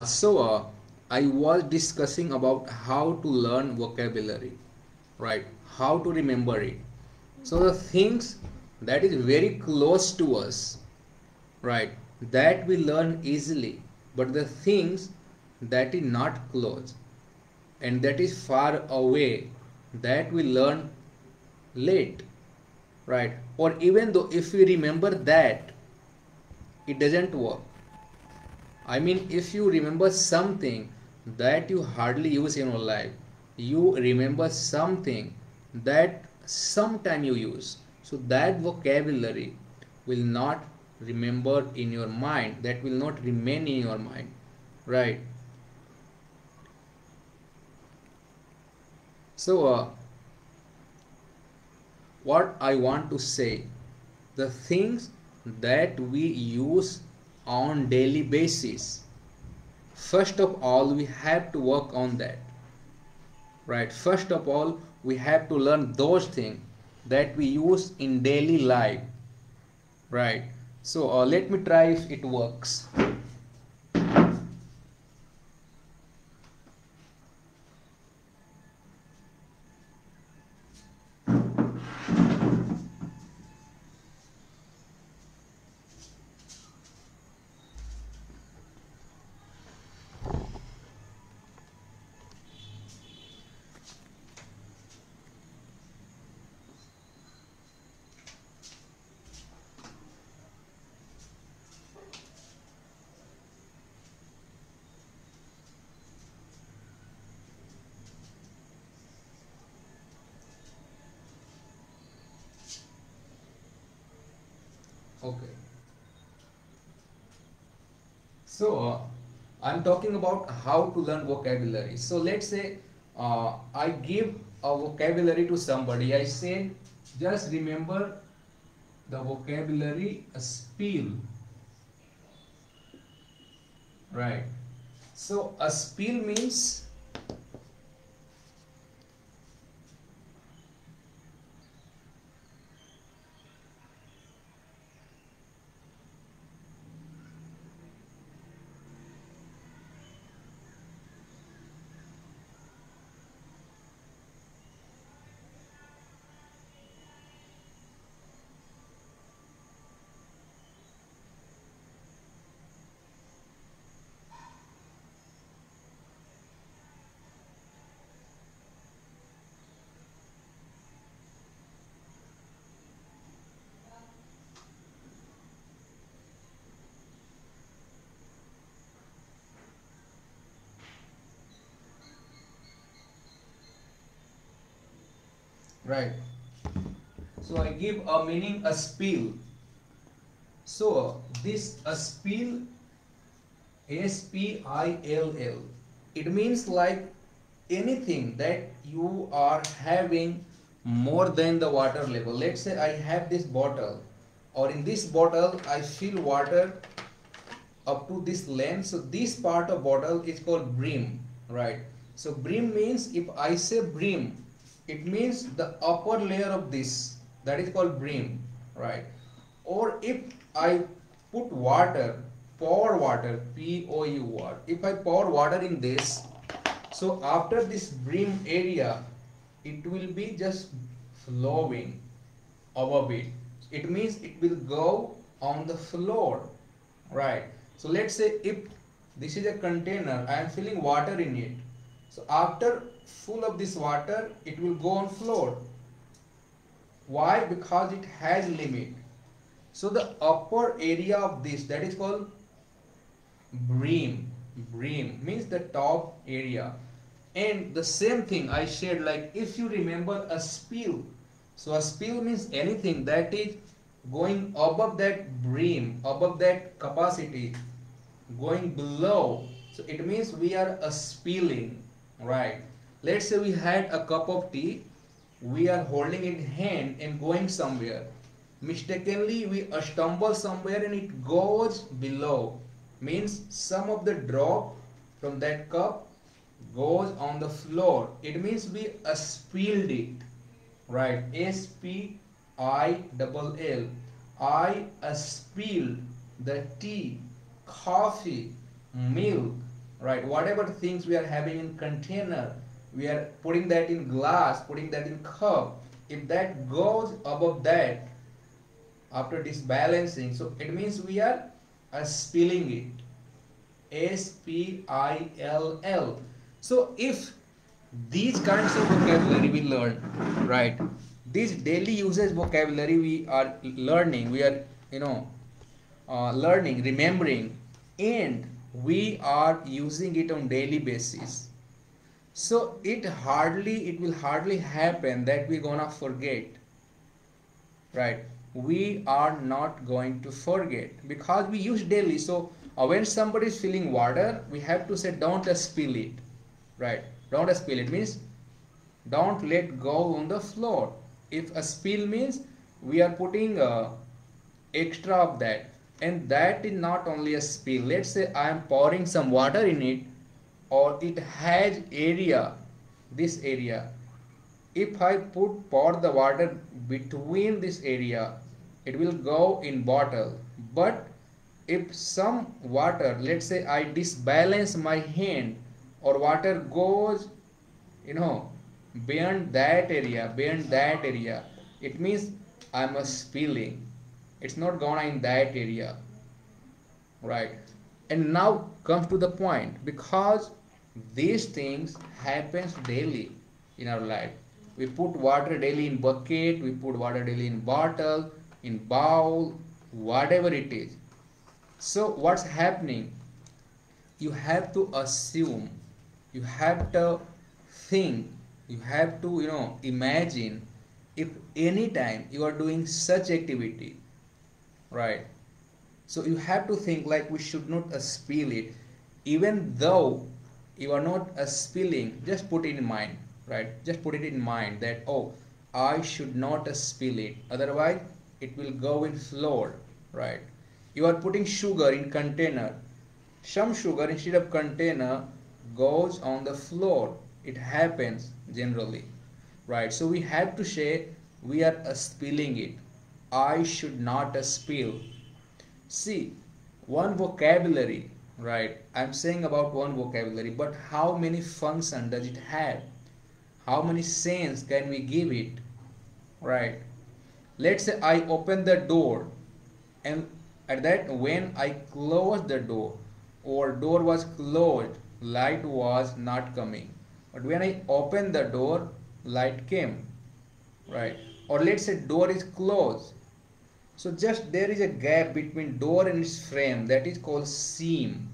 I was discussing about how to learn vocabulary, right? How to remember it. So the things that is very close to us, right? That we learn easily, but the things that is not close and that is far away, that we learn late, right? Or even though if we remember that, it doesn't work. I mean, if you remember something that you hardly use in your life, you remember something that sometime you use. So that vocabulary will not remember in your mind, that will not remain in your mind, right? So, what I want to say, the things that we use on daily basis, first of all we have to work on that, right? First of all we have to learn those things that we use in daily life, right? So let me try if it works. Okay, so I'm talking about how to learn vocabulary. So let's say I give a vocabulary to somebody. I say just remember the vocabulary spill, right? So a spill means right. So I give a meaning a spill. So this a spill, spill, it means like anything that you are having more than the water level. Let's say I have this bottle, or in this bottle I fill water up to this length. So this part of bottle is called brim, right? So brim means, if I say brim, it means the upper layer of this, that is called brim, right? Or if I put water, pour water, pour, if I pour water in this, so after this brim area it will be just flowing above it. It means it will go on the floor, right? So let's say if this is a container, I am filling water in it. So after full of this water, it will go on floor. Why? Because it has limit. So the upper area of this, that is called brim. Brim means the top area. And the same thing I shared, like if you remember a spill. So a spill means anything that is going above that brim, above that capacity, going below. So it means we are a spilling, right? Let's say we had a cup of tea, we are holding it in hand and going somewhere. Mistakenly we stumble somewhere and it goes below. Means some of the drop from that cup goes on the floor. It means we spilled it, right? S-P-I-double-L. I spilled the tea, coffee, milk, right? Whatever things we are having in container, we are putting that in glass, putting that in cup. If that goes above that after disbalancing, so it means we are spilling it. SPILL. So if these kinds of vocabulary we learn, right? This daily usage vocabulary we are learning, we are, learning, remembering, and we are using it on daily basis. So it will hardly happen that we're gonna forget, right? We are not going to forget because we use daily. So when somebody is filling water, we have to say don't spill it, right? Don't spill it means don't let go on the floor. If a spill means we are putting extra of that, and that is not only a spill. Let's say I am pouring some water in it, or it has area, this area. If I pour the water between this area, it will go in bottle. But if some water, let's say I disbalance my hand, or water goes, beyond that area, it means I'm a spilling. It's not gonna in that area, right? And now comes to the point, because these things happens daily in our life. We put water daily in bucket, we put water daily in bottle, in bowl, whatever it is. So what's happening? You have to assume, you have to think, you have to imagine, if any time you are doing such activity, right? So you have to think like we should not spill it. Even though you are not spilling, just put it in mind, right? Just put it in mind that, oh, I should not spill it, otherwise it will go in floor, right? You are putting sugar in container. Some sugar instead of container goes on the floor. It happens generally, right? So we have to say we are spilling it. I should not spill. See, one vocabulary, right? I'm saying about one vocabulary, but how many function does it have? How many sense can we give it, right? Let's say I open the door, and at that when I close the door, or door was closed, light was not coming. But when I open the door, light came, right? Or let's say door is closed. So just there is a gap between door and its frame, that is called seam.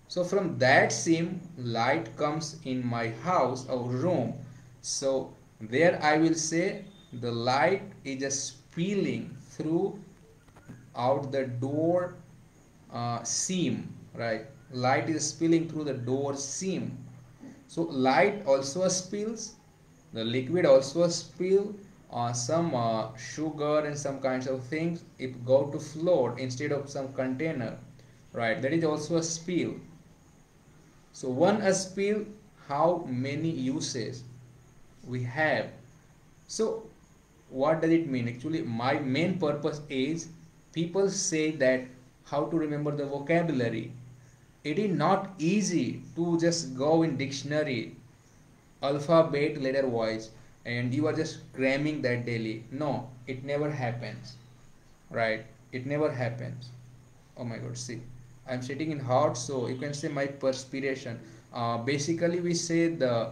So from that seam, light comes in my house or room. So there I will say the light is just spilling through out the door seam, right? Light is spilling through the door seam. So light also spills, the liquid also spill, some sugar and some kinds of things, it go to float instead of some container, right? That is also a spill. So one a spill, how many uses we have? So what does it mean? Actually, my main purpose is, people say that how to remember the vocabulary. It is not easy to just go in dictionary, alphabet letter wise, and you are just cramming that daily. No, it never happens, right? It never happens. Oh my god, see, I'm sitting in hot, so you can say my perspiration. Basically we say the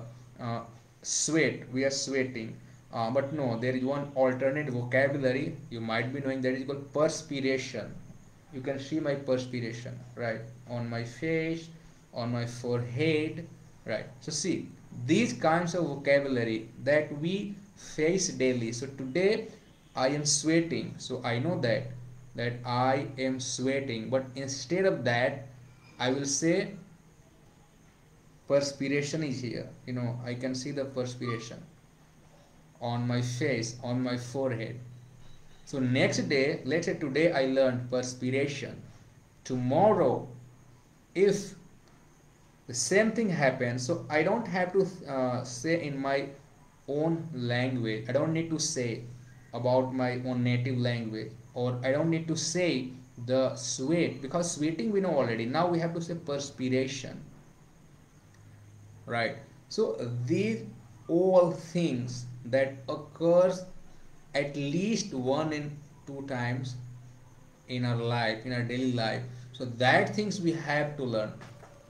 sweat, we are sweating, but no, there is one alternate vocabulary you might be knowing, that is called perspiration. You can see my perspiration, right, on my face, on my forehead, right? So see, these kinds of vocabulary that we face daily. So today I am sweating, so I know that I am sweating, but instead of that I will say perspiration is here. I can see the perspiration on my face, on my forehead. So next day, let's say today I learned perspiration. Tomorrow, if the same thing happens, so I don't have to say in my own language. I don't need to say about my own native language, or I don't need to say the sweat, because sweating we know already. Now we have to say perspiration, right? So these all things that occurs at least one and two times in our life, in our daily life, so that things we have to learn.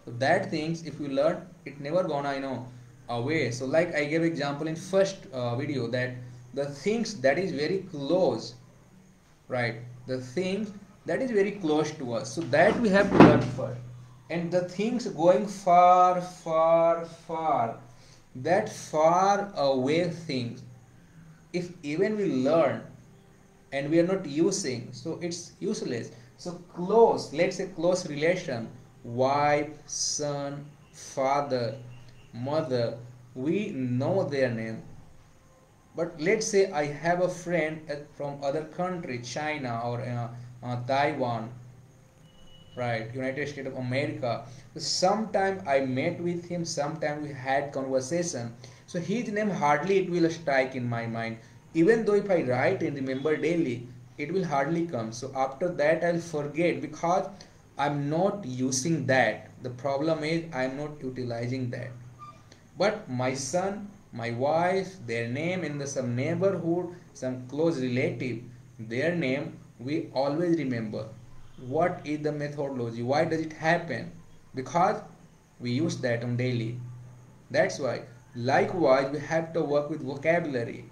So that things if we learn, it never gonna away. So like I gave example in first video, that the things that is very close, right, the things that is very close to us, so that we have to learn first. And the things going far far far, that far away things, if even we learn and we are not using, so it's useless. So close, let's say close relation, wife, son, father, mother, we know their name. But let's say I have a friend from other country, China or Taiwan, right, United States of America. Sometime I met with him, sometime we had conversation, so his name hardly it will strike in my mind. Even though if I write and remember daily, it will hardly come. So after that I'll forget, because I'm not using that. The problem is I'm not utilizing that. But my son, my wife, their name, in the some neighborhood, some close relative, their name we always remember. What is the methodology? Why does it happen? Because we use that on daily. That's why. Likewise, we have to work with vocabulary,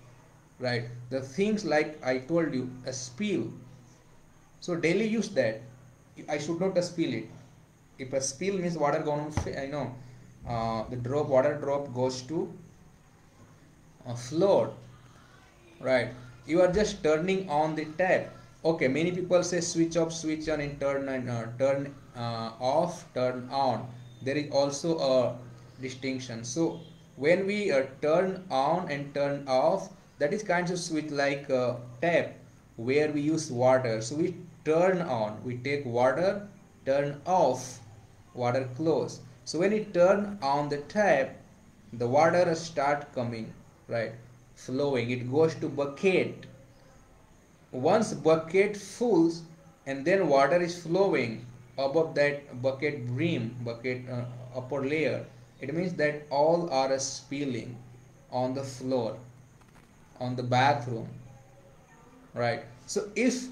right? The things like I told you, a spill. So daily use that. I should not spill it. If a spill means water gone, the drop, water drop goes to a floor, right? You are just turning on the tap. Okay, many people say switch off, switch on, and turn off, turn on. There is also a distinction. So when we turn on and turn off, that is kind of switch like a tap where we use water. So we turn on, we take water, turn off, water close. So when we turn on the tap, the water start coming, right, flowing. It goes to bucket. Once bucket fills and then water is flowing above that bucket brim, bucket upper layer, it means that all are spilling on the floor, on the bathroom, right? So if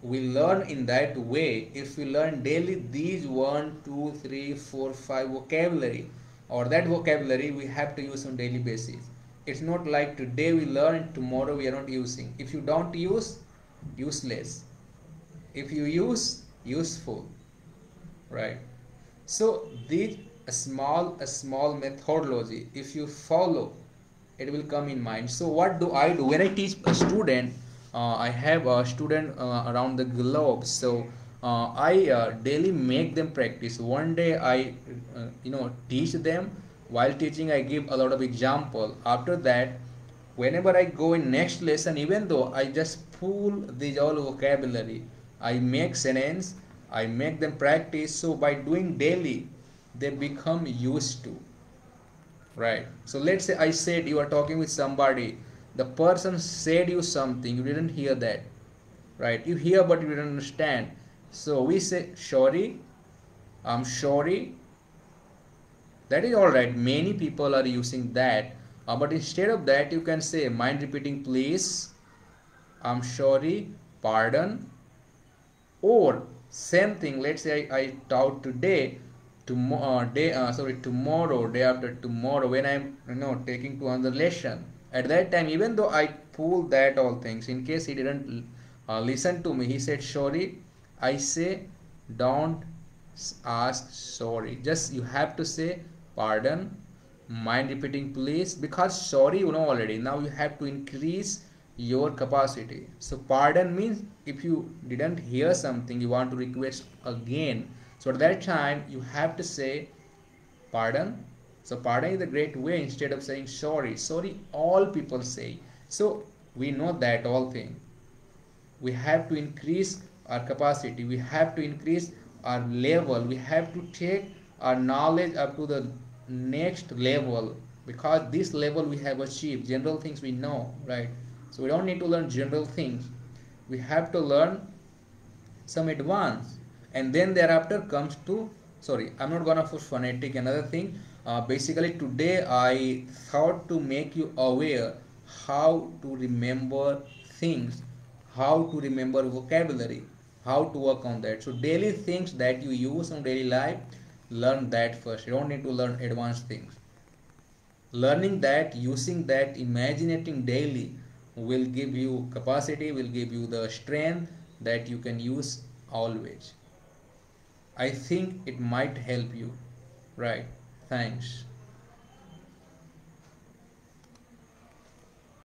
we learn in that way, if we learn daily these 1 2 3 4 5 vocabulary, or that vocabulary we have to use on daily basis. It's not like today we learn and tomorrow we are not using. If you don't use, useless. If you use, useful, right? So these a small methodology, if you follow, it will come in mind. So what do I do when I teach a student? I have a student around the globe, so I daily make them practice. One day I teach them. While teaching I give a lot of example. After that, whenever I go in next lesson, even though I just pull these all vocabulary, I make sentence, I make them practice. So by doing daily, they become used to, right? So let's say I said you are talking with somebody, the person said you something, you didn't hear that, right? You hear but you didn't understand. So we say sorry, I'm sorry. That is all right. Many people are using that, but instead of that you can say mind repeating please, I'm sorry, pardon. Or same thing, let's say I taught today, tomorrow, tomorrow, day after tomorrow, when I'm taking to another lesson. At that time, even though I pull that all things, in case he didn't listen to me, he said sorry, I say don't ask sorry. Just you have to say pardon, mind repeating please, because sorry you know already. Now you have to increase your capacity. So pardon means if you didn't hear something, you want to request again. So at that time you have to say pardon. So pardon is a great way instead of saying sorry. Sorry all people say. So we know that all thing. We have to increase our capacity. We have to increase our level. We have to take our knowledge up to the next level, because this level we have achieved. General things we know, right? So we don't need to learn general things. We have to learn some advanced, and then thereafter comes to, sorry, I'm not gonna put phonetic, another thing. Basically today I thought to make you aware how to remember things, how to remember vocabulary, how to work on that. So daily things that you use in daily life, learn that first. You don't need to learn advanced things. Learning that, using that, imaginating daily will give you capacity, will give you the strength that you can use always. I think it might help you. Right. Thanks.